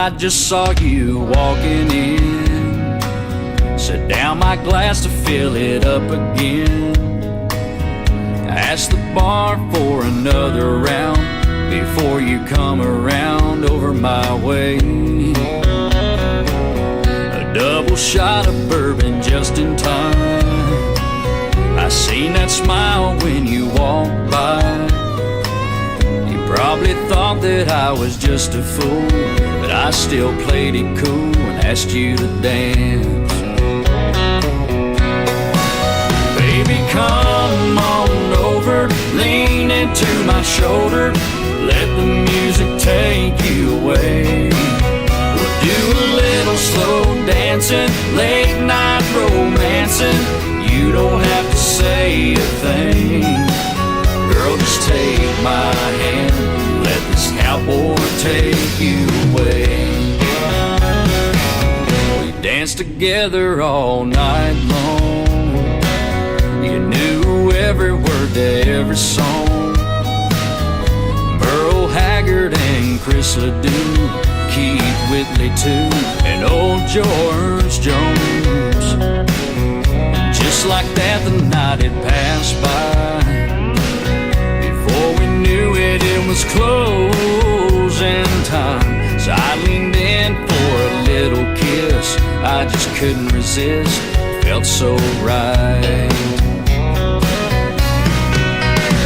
I just saw you walking in. Set down my glass to fill it up again. Ask the bar for another round before you come around over my way. A double shot of bourbon just in time. I seen that smile when you walked by. You probably thought that I was just a fool, but I still played it cool and asked you to dance. Baby, come on over, lean into my shoulder, let the music take you away. We'll do a little slow dancing, late night romancing. You don't have to say a thing. Girl, just take my hand, let this cowboy take you away. We danced together all night long. You knew every word to every song. Merle Haggard and Chris Ledoux, Keith Whitley too, and old George Jones. Just like that the night had passed by. Before we knew it, it was closing time. So I leaned in for a little kiss. I just couldn't resist, felt so right.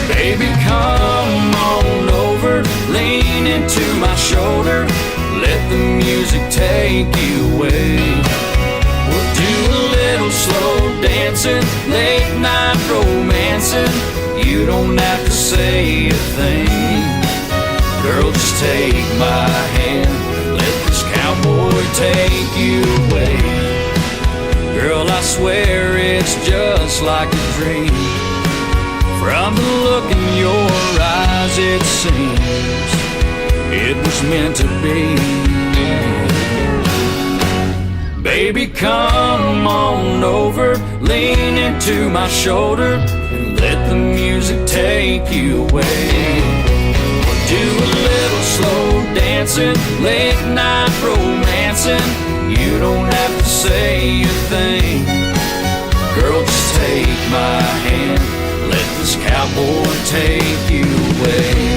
Baby, come on over, lean into my shoulder, let the music take you away. We'll do a little slow dancing, late night romancing. You don't have to say a thing. Girl, just take my hand, let this cowboy take you away. Girl, I swear it's just like a dream. From the look in your eyes, it seems it was meant to be. Baby, come on over, lean into my shoulder, and let the music take you away. We'll do a little slow dancing, late night romancing. You don't have to say a thing. Girl, just take my hand, let this cowboy take you away.